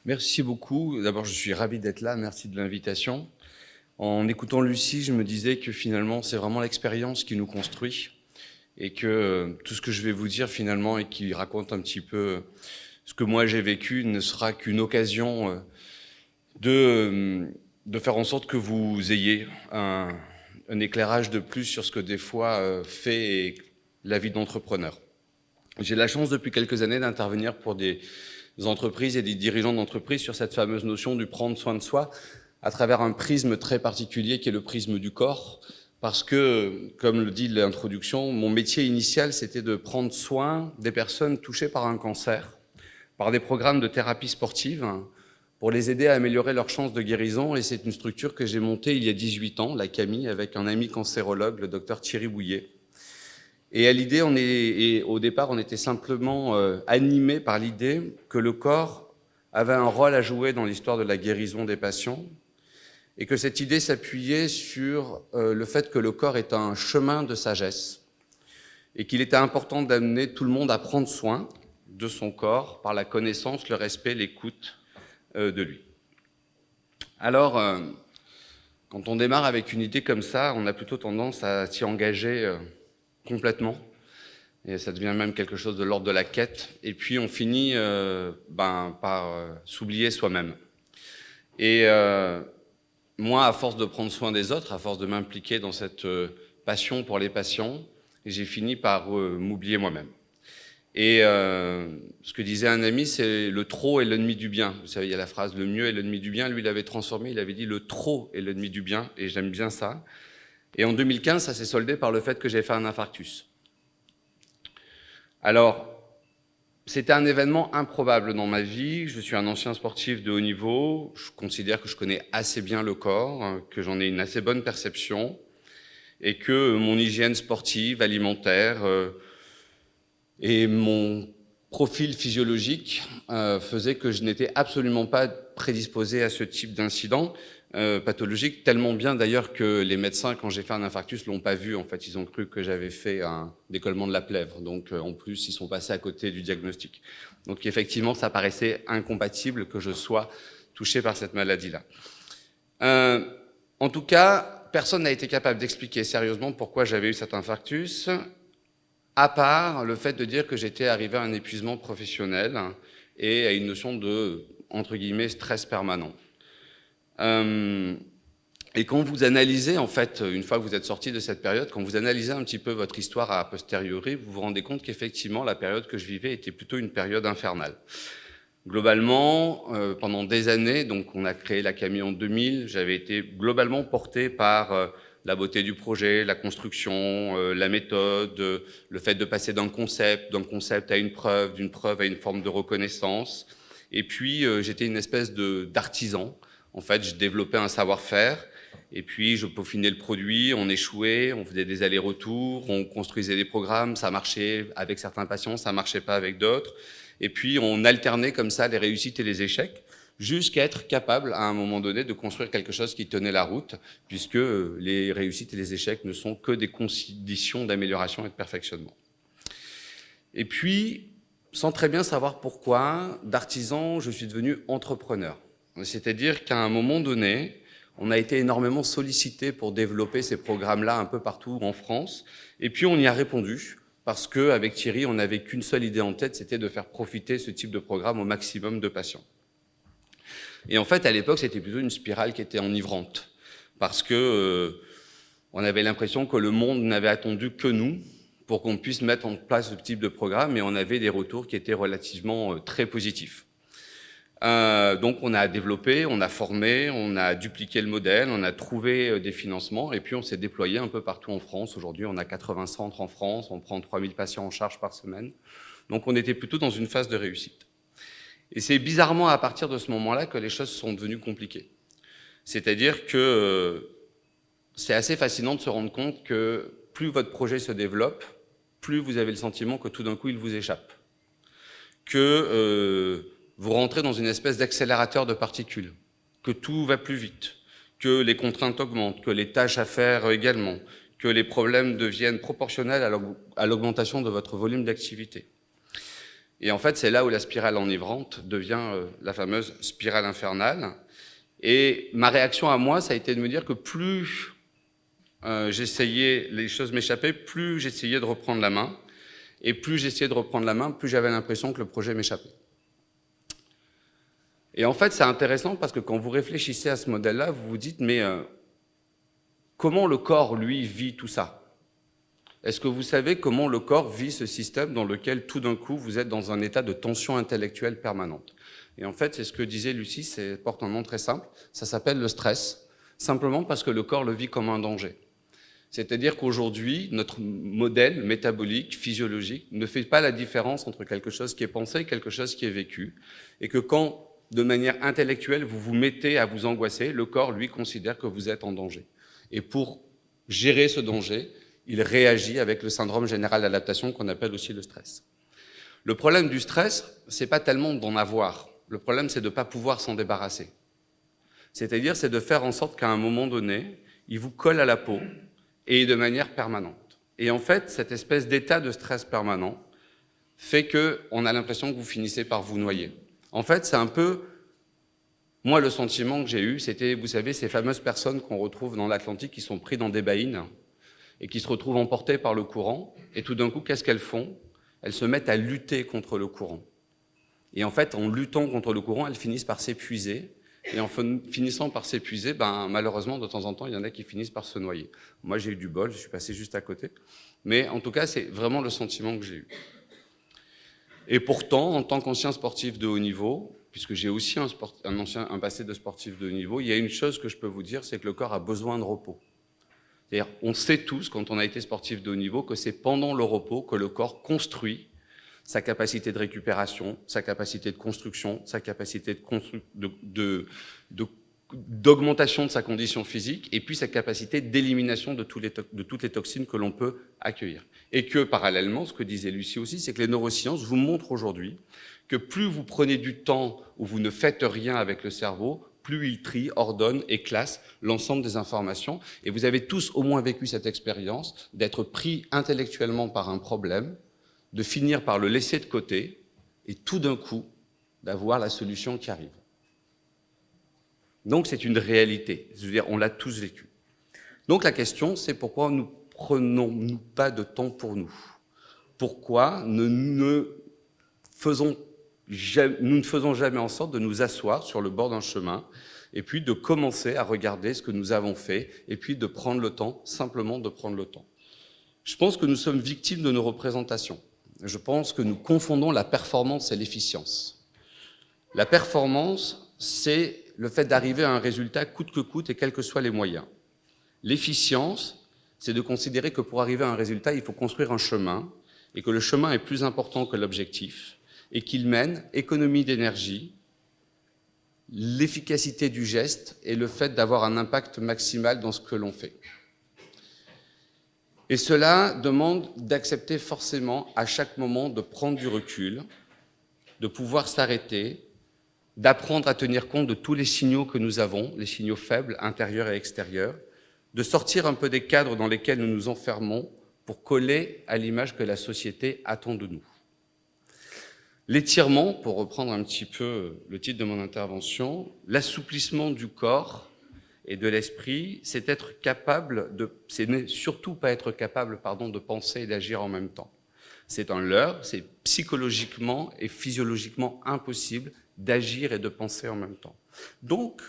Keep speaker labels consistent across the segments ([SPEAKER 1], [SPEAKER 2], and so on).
[SPEAKER 1] Merci beaucoup. D'abord, je suis ravi d'être là. Merci de l'invitation. En écoutant Lucie, je me disais que finalement, c'est vraiment l'expérience qui nous construit et que tout ce que je vais vous dire finalement et qui raconte un petit peu ce que moi j'ai vécu ne sera qu'une occasion de faire en sorte que vous ayez un éclairage de plus sur ce que des fois fait la vie d'entrepreneur. J'ai la chance depuis quelques années d'intervenir pour des entreprises et des dirigeants d'entreprises sur cette fameuse notion du prendre soin de soi à travers un prisme très particulier qui est le prisme du corps. Parce que, comme le dit l'introduction, mon métier initial, c'était de prendre soin des personnes touchées par un cancer, par des programmes de thérapie sportive, pour les aider à améliorer leurs chances de guérison. Et c'est une structure que j'ai montée il y a 18 ans, la Camille, avec un ami cancérologue, le docteur Thierry Bouillet. Et à l'idée, au départ, on était simplement animé par l'idée que le corps avait un rôle à jouer dans l'histoire de la guérison des patients et que cette idée s'appuyait sur le fait que le corps est un chemin de sagesse et qu'il était important d'amener tout le monde à prendre soin de son corps par la connaissance, le respect, l'écoute de lui. Alors, quand on démarre avec une idée comme ça, on a plutôt tendance à s'y engager complètement, et ça devient même quelque chose de l'ordre de la quête, et puis on finit par s'oublier soi-même. Et moi, à force de prendre soin des autres, à force de m'impliquer dans cette passion pour les patients, j'ai fini par m'oublier moi-même. Et ce que disait un ami, c'est le trop est l'ennemi du bien. Vous savez, il y a la phrase le mieux est l'ennemi du bien. Lui, il avait transformé, il avait dit le trop est l'ennemi du bien, et j'aime bien ça. Et en 2015, ça s'est soldé par le fait que j'ai fait un infarctus. Alors, c'était un événement improbable dans ma vie. Je suis un ancien sportif de haut niveau. Je considère que je connais assez bien le corps, que j'en ai une assez bonne perception et que mon hygiène sportive, alimentaire et mon profil physiologique faisaient que je n'étais absolument pas prédisposé à ce type d'incident pathologique, tellement bien d'ailleurs que les médecins, quand j'ai fait un infarctus, l'ont pas vu. En fait, ils ont cru que j'avais fait un décollement de la plèvre. Donc, en plus, ils sont passés à côté du diagnostic. Donc, effectivement, ça paraissait incompatible que je sois touché par cette maladie-là. En tout cas, personne n'a été capable d'expliquer sérieusement pourquoi j'avais eu cet infarctus, à part le fait de dire que j'étais arrivé à un épuisement professionnel et à une notion de, entre guillemets, stress permanent. Et quand vous analysez, en fait, une fois que vous êtes sorti de cette période, quand vous analysez un petit peu votre histoire a posteriori, vous vous rendez compte qu'effectivement, la période que je vivais était plutôt une période infernale. Globalement, pendant des années, donc on a créé la Camille en 2000, j'avais été globalement porté par la beauté du projet, la construction, la méthode, le fait de passer d'un concept à une preuve, d'une preuve à une forme de reconnaissance. Et puis, j'étais une espèce d'artisan. En fait, je développais un savoir-faire et puis je peaufinais le produit, on échouait, on faisait des allers-retours, on construisait des programmes, ça marchait avec certains patients, ça marchait pas avec d'autres. Et puis on alternait comme ça les réussites et les échecs jusqu'à être capable à un moment donné de construire quelque chose qui tenait la route, puisque les réussites et les échecs ne sont que des conditions d'amélioration et de perfectionnement. Et puis, sans très bien savoir pourquoi, d'artisan, je suis devenu entrepreneur. C'est-à-dire qu'à un moment donné, on a été énormément sollicité pour développer ces programmes-là un peu partout en France. Et puis on y a répondu parce qu'avec Thierry, on n'avait qu'une seule idée en tête, c'était de faire profiter ce type de programme au maximum de patients. Et en fait, à l'époque, c'était plutôt une spirale qui était enivrante parce que on avait l'impression que le monde n'avait attendu que nous pour qu'on puisse mettre en place ce type de programme, et on avait des retours qui étaient relativement très positifs. Donc on a développé, on a formé, on a dupliqué le modèle, on a trouvé des financements et puis on s'est déployé un peu partout en France. Aujourd'hui, on a 80 centres en France, on prend 3000 patients en charge par semaine. Donc on était plutôt dans une phase de réussite. Et c'est bizarrement à partir de ce moment-là que les choses sont devenues compliquées. C'est-à-dire que c'est assez fascinant de se rendre compte que plus votre projet se développe, plus vous avez le sentiment que tout d'un coup il vous échappe. Que vous rentrez dans une espèce d'accélérateur de particules, que tout va plus vite, que les contraintes augmentent, que les tâches à faire également, que les problèmes deviennent proportionnels à l'augmentation de votre volume d'activité. Et en fait, c'est là où la spirale enivrante devient la fameuse spirale infernale. Et ma réaction à moi, ça a été de me dire que plus j'essayais, les choses m'échappaient, plus j'essayais de reprendre la main. Et plus j'essayais de reprendre la main, plus j'avais l'impression que le projet m'échappait. Et en fait, c'est intéressant parce que quand vous réfléchissez à ce modèle-là, vous vous dites, mais comment le corps, lui, vit tout ça ? Est-ce que vous savez comment le corps vit ce système dans lequel, tout d'un coup, vous êtes dans un état de tension intellectuelle permanente ? Et en fait, c'est ce que disait Lucie, ça porte un nom très simple, ça s'appelle le stress, simplement parce que le corps le vit comme un danger. C'est-à-dire qu'aujourd'hui, notre modèle métabolique, physiologique, ne fait pas la différence entre quelque chose qui est pensé et quelque chose qui est vécu, et que quand, de manière intellectuelle, vous vous mettez à vous angoisser, le corps, lui, considère que vous êtes en danger. Et pour gérer ce danger, il réagit avec le syndrome général d'adaptation qu'on appelle aussi le stress. Le problème du stress, c'est pas tellement d'en avoir. Le problème, c'est de ne pas pouvoir s'en débarrasser. C'est-à-dire, c'est de faire en sorte qu'à un moment donné, il vous colle à la peau et de manière permanente. Et en fait, cette espèce d'état de stress permanent fait qu'on a l'impression que vous finissez par vous noyer. En fait, c'est un peu... Moi, le sentiment que j'ai eu, c'était, vous savez, ces fameuses personnes qu'on retrouve dans l'Atlantique qui sont pris dans des baïnes et qui se retrouvent emportées par le courant, et tout d'un coup, qu'est-ce qu'elles font ? Elles se mettent à lutter contre le courant. Et en fait, en luttant contre le courant, elles finissent par s'épuiser, et en finissant par s'épuiser, malheureusement, de temps en temps, il y en a qui finissent par se noyer. Moi, j'ai eu du bol, je suis passé juste à côté, mais en tout cas, c'est vraiment le sentiment que j'ai eu. Et pourtant, en tant qu'ancien sportif de haut niveau, puisque j'ai aussi un passé de sportif de haut niveau, il y a une chose que je peux vous dire, c'est que le corps a besoin de repos. C'est-à-dire, on sait tous, quand on a été sportif de haut niveau, que c'est pendant le repos que le corps construit sa capacité de récupération, sa capacité de construction, sa capacité d'augmentation de sa condition physique, et puis sa capacité d'élimination de toutes les toxines que l'on peut accueillir. Et que, parallèlement, ce que disait Lucie aussi, c'est que les neurosciences vous montrent aujourd'hui que plus vous prenez du temps où vous ne faites rien avec le cerveau, plus il trie, ordonne et classe l'ensemble des informations. Et vous avez tous au moins vécu cette expérience d'être pris intellectuellement par un problème, de finir par le laisser de côté, et tout d'un coup, d'avoir la solution qui arrive. Donc c'est une réalité. Je veux dire, on l'a tous vécu. Donc la question, c'est pourquoi nous prenons-nous pas de temps pour nous ? Pourquoi nous ne faisons jamais en sorte de nous asseoir sur le bord d'un chemin et puis de commencer à regarder ce que nous avons fait et puis de prendre le temps, simplement de prendre le temps. Je pense que nous sommes victimes de nos représentations. Je pense que nous confondons la performance et l'efficience. La performance, c'est le fait d'arriver à un résultat coûte que coûte et quels que soient les moyens. L'efficience, c'est de considérer que pour arriver à un résultat, il faut construire un chemin et que le chemin est plus important que l'objectif et qu'il mène économie d'énergie, l'efficacité du geste et le fait d'avoir un impact maximal dans ce que l'on fait. Et cela demande d'accepter forcément à chaque moment de prendre du recul, de pouvoir s'arrêter, d'apprendre à tenir compte de tous les signaux que nous avons, les signaux faibles, intérieurs et extérieurs, de sortir un peu des cadres dans lesquels nous nous enfermons pour coller à l'image que la société attend de nous. L'étirement, pour reprendre un petit peu le titre de mon intervention, l'assouplissement du corps et de l'esprit, c'est surtout pas être capable, de penser et d'agir en même temps. C'est un leurre, c'est psychologiquement et physiologiquement impossible d'agir et de penser en même temps. Donc,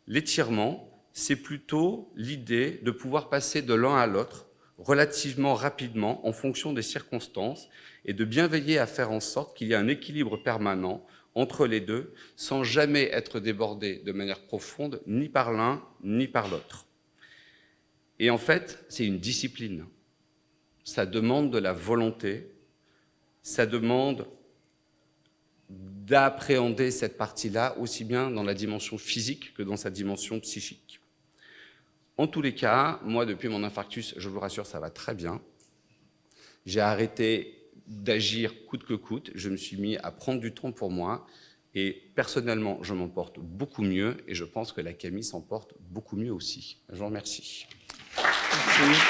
[SPEAKER 1] l'étirement, c'est plutôt l'idée de pouvoir passer de l'un à l'autre relativement rapidement en fonction des circonstances et de bien veiller à faire en sorte qu'il y ait un équilibre permanent entre les deux, sans jamais être débordé de manière profonde, ni par l'un, ni par l'autre. Et en fait, c'est une discipline. Ça demande de la volonté, ça demande d'appréhender cette partie-là, aussi bien dans la dimension physique que dans sa dimension psychique. En tous les cas, moi, depuis mon infarctus, je vous rassure, ça va très bien. J'ai arrêté d'agir coûte que coûte, je me suis mis à prendre du temps pour moi, et personnellement, je m'en porte beaucoup mieux, et je pense que la Camille s'en porte beaucoup mieux aussi. Je vous remercie. Merci.